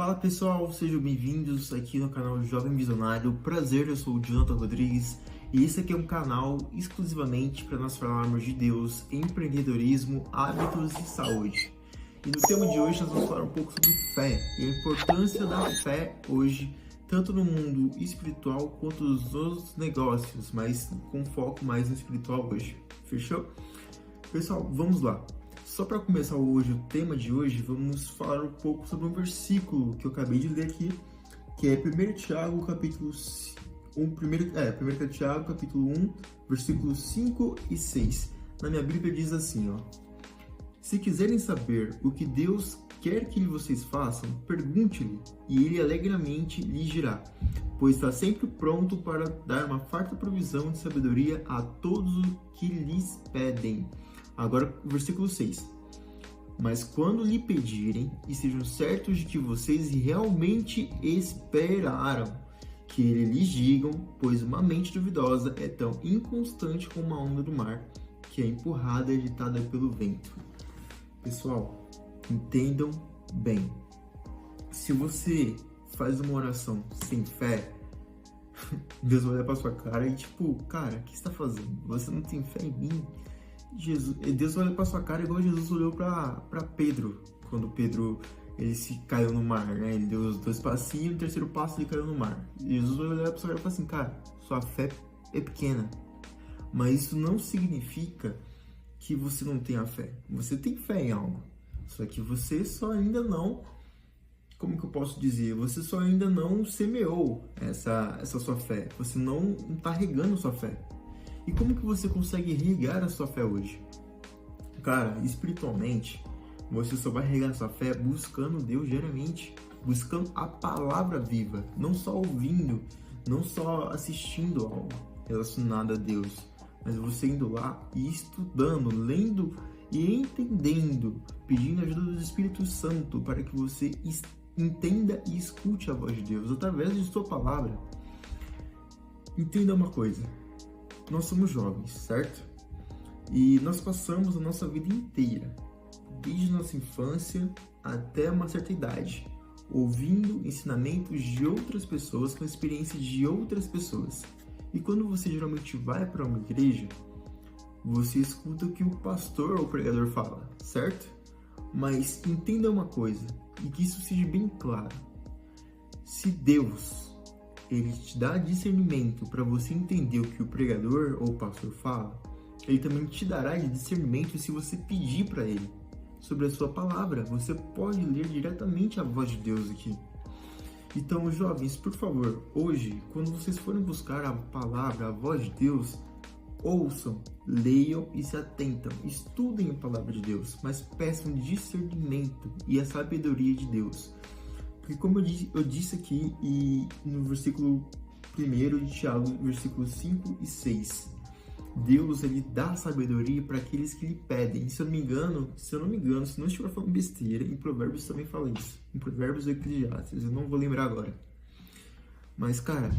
Fala pessoal, sejam bem-vindos aqui no canal Jovem Visionário. Prazer, eu sou o Jonathan Rodrigues e esse aqui é um canal exclusivamente para nós falarmos de Deus, empreendedorismo, hábitos e saúde. E no tema de hoje nós vamos falar um pouco sobre fé e a importância da fé hoje, tanto no mundo espiritual quanto nos negócios, mas com foco mais no espiritual hoje. Fechou? Pessoal, vamos lá. Só para começar hoje, o tema de hoje, vamos falar um pouco sobre um versículo que eu acabei de ler aqui, que é 1 Tiago, capítulo 1 Tiago, capítulo 1, versículos 5 e 6. Na minha Bíblia diz assim, ó: Se quiserem saber o que Deus quer que vocês façam, pergunte-lhe, e ele alegremente lhes dirá, pois está sempre pronto para dar uma farta provisão de sabedoria a todos os que lhes pedem. Agora, versículo 6. Mas quando lhe pedirem, estejam certos de que vocês realmente esperaram que ele lhes digam, pois uma mente duvidosa é tão inconstante como uma onda do mar, que é empurrada e agitada pelo vento. Pessoal, entendam bem. Se você faz uma oração sem fé, Deus vai olhar pra sua cara e tipo, cara, o que você está fazendo? Você não tem fé em mim? Deus olha para sua cara igual Jesus olhou para Pedro, quando Pedro ele se caiu no mar, né? Ele deu os 2 passinhos, o terceiro passo ele caiu no mar. Jesus vai olhar para sua cara e falar assim, cara, sua fé é pequena, mas isso não significa que você não tenha fé. Você tem fé em algo, só que você só ainda não, como que eu posso dizer? Você só ainda não semeou essa sua fé. Você não está regando sua fé. E como que você consegue regar a sua fé hoje? Cara, espiritualmente, você só vai regar a sua fé buscando Deus diariamente, buscando a palavra viva, não só ouvindo, não só assistindo algo relacionado a Deus, mas você indo lá e estudando, lendo e entendendo, pedindo a ajuda do Espírito Santo para que você entenda e escute a voz de Deus através de sua palavra. Entenda uma coisa. Nós somos jovens, certo? E nós passamos a nossa vida inteira, desde nossa infância até uma certa idade, ouvindo ensinamentos de outras pessoas, com experiências de outras pessoas. E quando você geralmente vai para uma igreja, você escuta o que o pastor ou o pregador fala, certo? Mas entenda uma coisa, e que isso seja bem claro. Se Deus ele te dá discernimento para você entender o que o pregador ou o pastor fala, ele também te dará discernimento se você pedir para ele sobre a sua palavra. Você pode ler diretamente a voz de Deus aqui. Então, jovens, por favor, hoje, quando vocês forem buscar a palavra, a voz de Deus, ouçam, leiam e se atentam. Estudem a palavra de Deus, mas peçam discernimento e a sabedoria de Deus. Porque como eu disse aqui e no versículo 1 de Tiago, versículos 5 e 6, Deus ele dá sabedoria para aqueles que lhe pedem. Se eu não me engano, se não estiver falando besteira, em Provérbios também fala isso. Em Provérbios ou Eclesiastes, eu não vou lembrar agora. Mas, cara,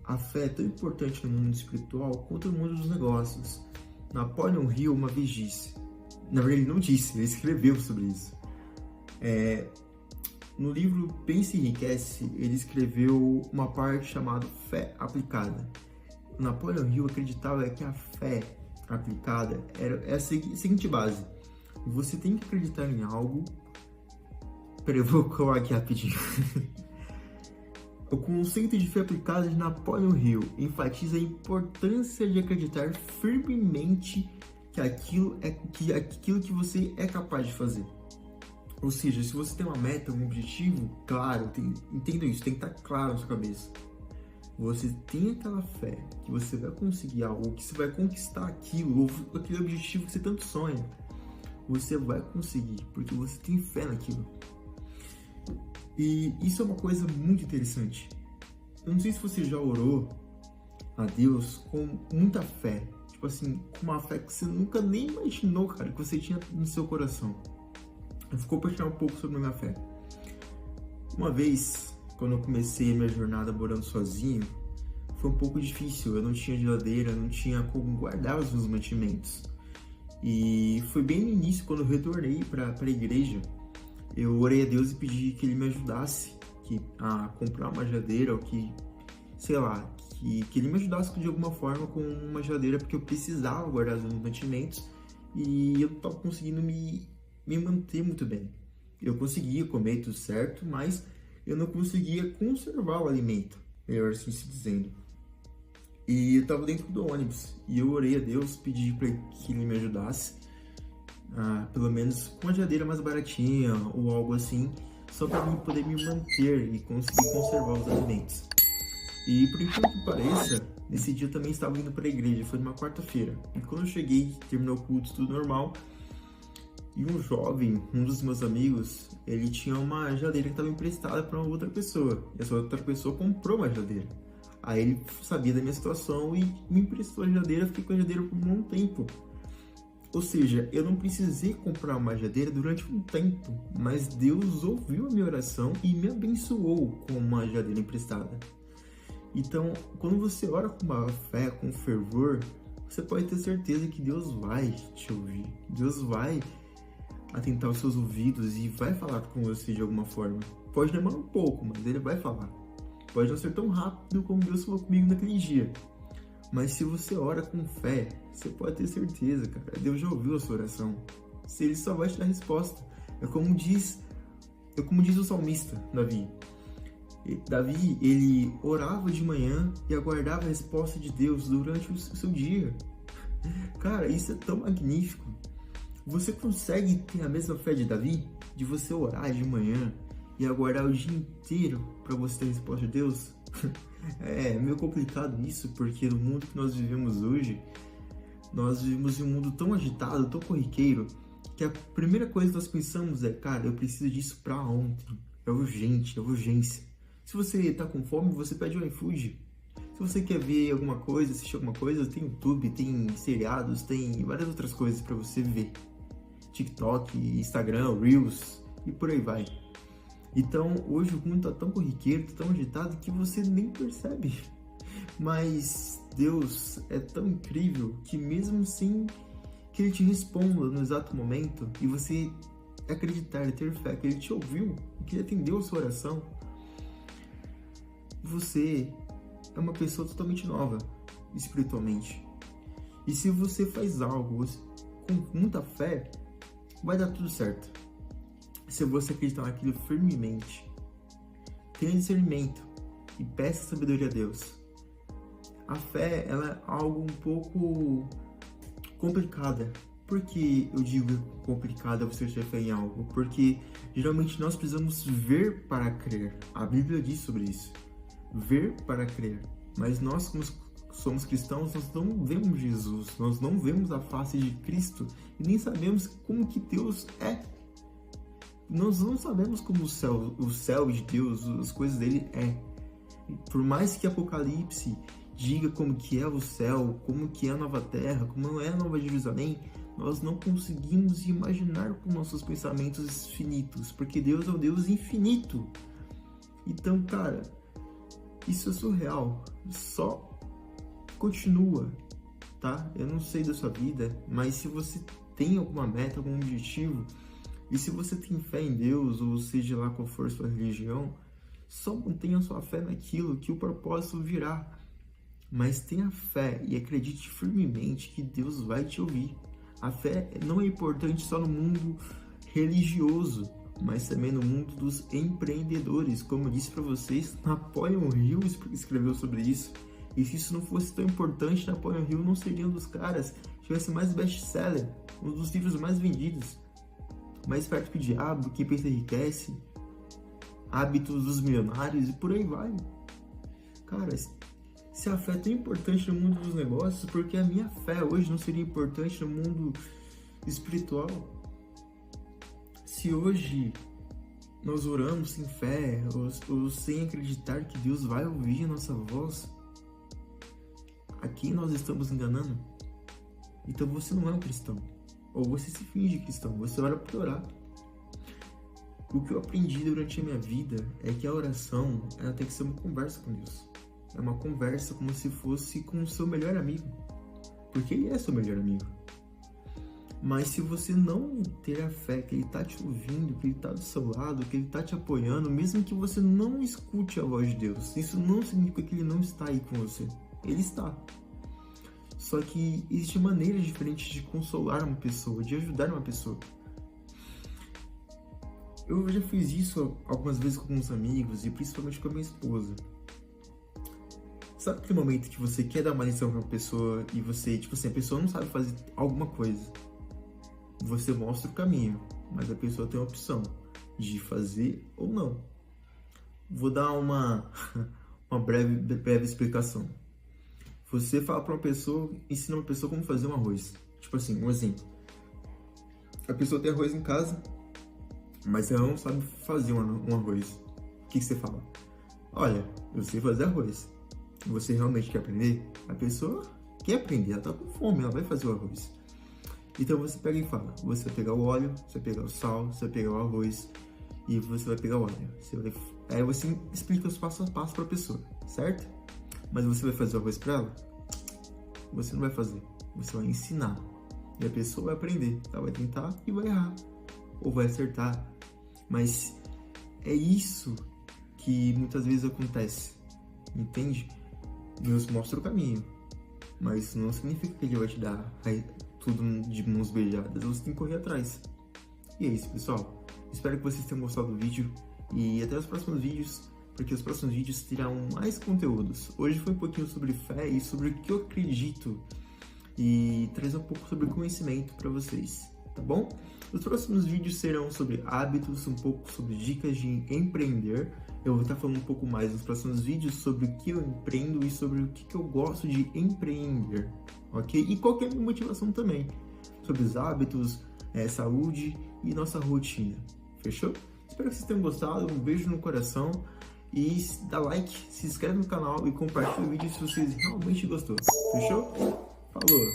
a fé é tão importante no mundo espiritual quanto no mundo dos negócios. Napoleon Hill uma vez disse, na verdade ele não disse, ele escreveu sobre isso. No livro Pense e Enriquece, ele escreveu uma parte chamada Fé Aplicada. Napoleon Hill acreditava que a fé aplicada é a seguinte base. Você tem que acreditar em algo. Peraí, eu vou colar aqui rapidinho. O conceito de fé aplicada de Napoleon Hill enfatiza a importância de acreditar firmemente que aquilo que você é capaz de fazer. Ou seja, se você tem uma meta, um objetivo, claro, entenda isso, tem que estar claro na sua cabeça. Você tem aquela fé que você vai conseguir algo, que você vai conquistar aquilo, ou aquele objetivo que você tanto sonha. Você vai conseguir, porque você tem fé naquilo. E isso é uma coisa muito interessante. Eu não sei se você já orou a Deus com muita fé. Tipo assim, com uma fé que você nunca nem imaginou, cara, que você tinha no seu coração. Eu vou compartilhar um pouco sobre a minha fé. Uma vez, quando eu comecei a minha jornada morando sozinho, foi um pouco difícil. Eu não tinha geladeira, não tinha como guardar os meus mantimentos. E foi bem no início, quando eu retornei para a igreja, eu orei a Deus e pedi que Ele me ajudasse a comprar uma geladeira, ou sei lá, que Ele me ajudasse de alguma forma com uma geladeira, porque eu precisava guardar os meus mantimentos e eu não estava conseguindo me manter muito bem. Eu conseguia comer tudo certo, mas eu não conseguia conservar o alimento, melhor assim se dizendo. E eu estava dentro do ônibus e eu orei a Deus, pedi para que Ele me ajudasse, pelo menos com uma geladeira mais baratinha ou algo assim, só para mim poder me manter e conseguir conservar os alimentos. E por incrível que pareça, nesse dia eu também estava indo para a igreja, foi numa quarta-feira. E quando eu cheguei, terminou o culto, tudo normal, e um jovem, um dos meus amigos, ele tinha uma geladeira que estava emprestada para uma outra pessoa. E essa outra pessoa comprou uma geladeira. Aí ele sabia da minha situação e me emprestou a geladeira, fiquei com a geladeira por um bom tempo. Ou seja, eu não precisei comprar uma geladeira durante um tempo, mas Deus ouviu a minha oração e me abençoou com uma geladeira emprestada. Então, quando você ora com uma fé, com fervor, você pode ter certeza que Deus vai te ouvir. Deus vai atentar os seus ouvidos e vai falar com você de alguma forma. Pode demorar um pouco, mas Ele vai falar. Pode não ser tão rápido como Deus falou comigo naquele dia. Mas se você ora com fé, você pode ter certeza, cara, Deus já ouviu a sua oração. Se Ele só vai te dar resposta. É como diz o salmista, Davi. Davi, ele orava de manhã e aguardava a resposta de Deus durante o seu dia. Cara, isso é tão magnífico. Você consegue ter a mesma fé de Davi? De você orar de manhã e aguardar o dia inteiro para você ter a resposta de Deus? É meio complicado isso, porque no mundo que nós vivemos hoje, nós vivemos em um mundo tão agitado, tão corriqueiro, que a primeira coisa que nós pensamos é, cara, eu preciso disso para ontem. É urgente, é urgência. Se você tá com fome, você pede um iFood. Se você quer ver alguma coisa, assistir alguma coisa, tem YouTube, tem seriados, tem várias outras coisas para você ver. TikTok, Instagram, Reels e por aí vai. Então, hoje o mundo tá tão corriqueiro, tão agitado que você nem percebe. Mas Deus é tão incrível que mesmo sem que Ele te responda no exato momento e você acreditar e ter fé que Ele te ouviu, que Ele atendeu a sua oração, você é uma pessoa totalmente nova espiritualmente. E se você faz algo com muita fé, vai dar tudo certo. Se você acreditar naquilo firmemente, tenha discernimento e peça sabedoria a Deus. A fé, ela é algo um pouco complicada. Por que eu digo complicada você ter fé em algo? Porque geralmente nós precisamos ver para crer. A Bíblia diz sobre isso. Ver para crer. Mas nós, como somos cristãos, nós não vemos Jesus, nós não vemos a face de Cristo e nem sabemos como que Deus é. Nós não sabemos como o céu de Deus, as coisas dele é. Por mais que Apocalipse diga como que é o céu, como que é a nova terra, como é a nova Jerusalém, nós não conseguimos imaginar com nossos pensamentos finitos, porque Deus é um Deus infinito. Então, cara, isso é surreal. Só continua, tá? Eu não sei da sua vida, mas se você tem alguma meta, algum objetivo, e se você tem fé em Deus, ou seja lá qual for sua religião, só mantenha sua fé naquilo que o propósito virá. Mas tenha fé e acredite firmemente que Deus vai te ouvir. A fé não é importante só no mundo religioso, mas também no mundo dos empreendedores. Como eu disse para vocês, Napoleon Hill escreveu sobre isso. E se isso não fosse tão importante, Napoleon Hill não seria um dos caras que tivesse mais best-seller, um dos livros mais vendidos. Mais Esperto que o Diabo, Quem Pensa Enriquece, Hábitos dos Milionários e por aí vai. Cara, se a fé é tão importante no mundo dos negócios, por que a minha fé hoje não seria importante no mundo espiritual? Se hoje nós oramos sem fé ou sem acreditar que Deus vai ouvir a nossa voz, a quem nós estamos enganando? Então você não é um cristão. Ou você se finge cristão, você ora por orar. O que eu aprendi durante a minha vida é que a oração, ela tem que ser uma conversa com Deus. É uma conversa como se fosse com o seu melhor amigo. Porque Ele é seu melhor amigo. Mas se você não ter a fé que ele está te ouvindo, que ele está do seu lado, que ele está te apoiando, mesmo que você não escute a voz de Deus, isso não significa que ele não está aí com você. Ele está. Só que existem maneiras diferentes de consolar uma pessoa, de ajudar uma pessoa. Eu já fiz isso algumas vezes com alguns amigos e principalmente com a minha esposa. Sabe aquele momento que você quer dar uma lição pra uma pessoa e você, tipo assim, a pessoa não sabe fazer alguma coisa. Você mostra o caminho, mas a pessoa tem a opção de fazer ou não. Vou dar uma breve explicação. Você fala pra uma pessoa, ensina uma pessoa como fazer um arroz. Tipo assim, um exemplo. A pessoa tem arroz em casa, mas ela não sabe fazer um arroz. O que você fala? Olha, eu sei fazer arroz. Você realmente quer aprender? A pessoa quer aprender, ela tá com fome, ela vai fazer o arroz. Então você pega e fala, você vai pegar o óleo, você vai pegar o sal, você vai pegar o arroz e você vai pegar o óleo. Aí você explica os passos a passo para a pessoa, certo? Mas você vai fazer o arroz para ela? Você não vai fazer, você vai ensinar. E a pessoa vai aprender, ela vai tentar e vai errar, ou vai acertar. Mas é isso que muitas vezes acontece, entende? Deus mostra o caminho, mas isso não significa que ele vai te dar tudo de mãos beijadas, você tem que correr atrás. E é isso, pessoal. Espero que vocês tenham gostado do vídeo e até os próximos vídeos, porque os próximos vídeos terão mais conteúdos. Hoje foi um pouquinho sobre fé e sobre o que eu acredito e trazer um pouco sobre conhecimento para vocês, tá bom? Os próximos vídeos serão sobre hábitos, um pouco sobre dicas de empreender. Eu vou estar falando um pouco mais nos próximos vídeos sobre o que eu empreendo e sobre o que eu gosto de empreender, ok? E qual que é a minha motivação também, sobre os hábitos, saúde e nossa rotina, fechou? Espero que vocês tenham gostado, um beijo no coração e dá like, se inscreve no canal e compartilha o vídeo se vocês realmente gostou, fechou? Falou!